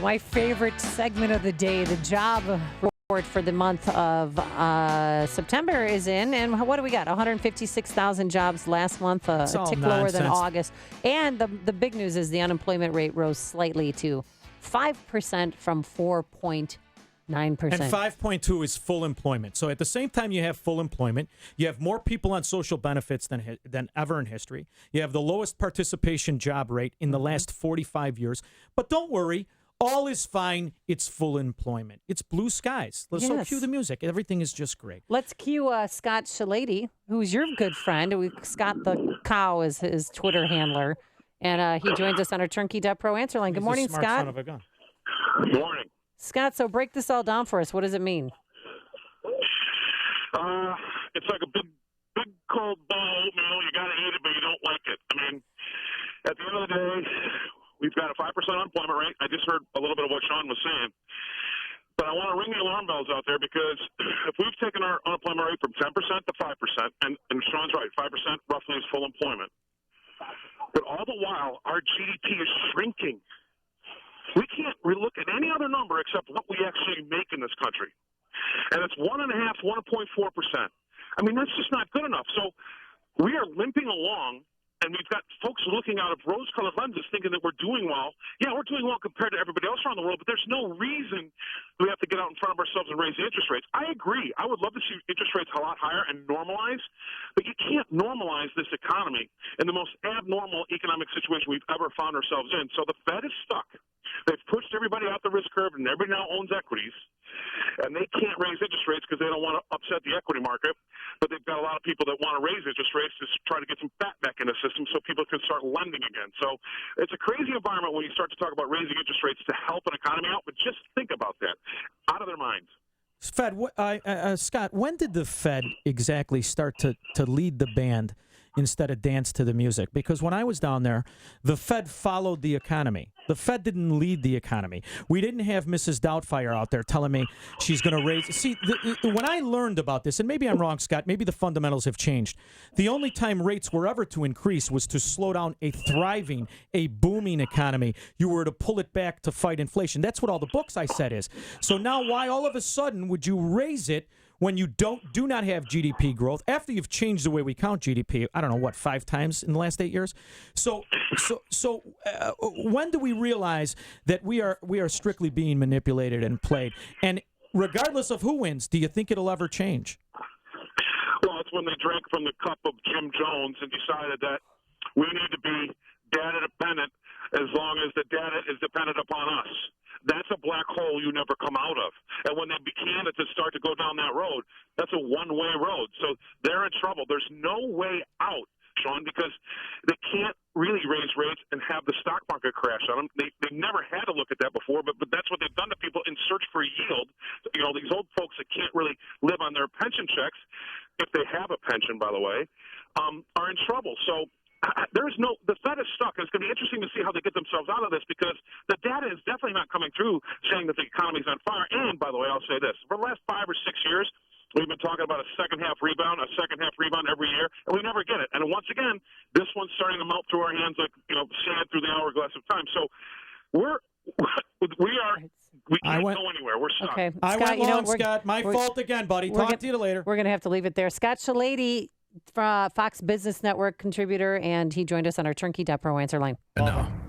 my favorite segment of the day, the job report for the month of September is in. And what do we got? 156,000 jobs last month, a tick lower than August. And the big news is the unemployment rate rose slightly to 5% from 4.9%. And 5.2 is full employment. So at the same time you have full employment, you have more people on social benefits than ever in history. You have the lowest participation job rate in the last 45 years. But don't worry, all is fine. It's full employment. It's blue skies. Let's so cue the music. Everything is just great. Let's cue Scott Shellady, who's your good friend. Scott the Cow is his Twitter handler. And he joins us on our Turnkey Pro answer line. Good morning, He's a smart Scott. son of a gun. Good morning. Scott, so break this all down for us. What does it mean? It's like a big cold bowl. You got to eat it, but you don't like it. I mean, at the end of the day, we've got a 5% unemployment rate. I just heard a little bit of what Sean was saying. But I want to ring the alarm bells out there because if we've taken our unemployment rate from 10% to 5%, and Sean's right, 5% roughly is full employment, but all the while, our GDP is shrinking. We can't look at any other number except what we actually make in this country. And it's 1.5%, 1.4%. I mean, that's just not good enough. So we are limping along, and we've got folks looking out of rose-colored lenses thinking that we're doing well. Yeah, we're doing well compared to everybody else around the world, but there's no reason we have to get out in front of ourselves and raise the interest rates. I agree. I would love to see interest rates a lot higher and normalize, but you can't normalize this economy in the most abnormal economic situation we've ever found ourselves in. So the Fed is stuck. They've pushed everybody out the risk curve, and everybody now owns equities. And they can't raise interest rates because they don't want to upset the equity market. But they've got a lot of people that want to raise interest rates to try to get some fat back in the system so people can start lending again. So it's a crazy environment when you start to talk about raising interest rates to help an economy out. But just think about that. Out of their minds. Scott, when did the Fed exactly start to lead the band instead of dance to the music? Because when I was down there, the Fed followed the economy. The Fed didn't lead the economy. We didn't have Mrs. Doubtfire out there telling me she's going to raise. See, when I learned about this, and maybe I'm wrong, Scott, maybe the fundamentals have changed. The only time rates were ever to increase was to slow down a thriving, a booming economy. You were to pull it back to fight inflation. That's what all the books I said is. So now why all of a sudden would you raise it when you do not have GDP growth, after you've changed the way we count GDP, I don't know, 5 times in the last 8 years? So when do we realize that we are strictly being manipulated and played? And regardless of who wins, do you think it'll ever change? Well, it's when they drank from the cup of Jim Jones and decided that we need to be data dependent as long as the data is dependent upon us. That's a black hole you never come out of. And when they began to start to go down that road, that's a one-way road. So they're in trouble. There's no way out, Sean, because they can't really raise rates and have the stock market crash on them. They never had to look at that before, but that's what they've done to people in search for yield. You know, these old folks that can't really live on their pension checks, if they have a pension, by the way, are in trouble. So the Fed is stuck. It's going to be interesting to see how they get themselves out of this because the data is definitely not coming through saying that the economy is on fire. And, by the way, I'll say this. For the last 5 or 6 years, we've been talking about a second-half rebound every year, and we never get it. And once again, this one's starting to melt through our hands like, sand through the hourglass of time. So we can't go anywhere. We're stuck. Okay. I Scott, went long, Scott. My fault again, buddy. Talk to you later. We're going to have to leave it there. Scott Shellady, Fox Business Network contributor, and he joined us on our Turnkey Pro answer line. No.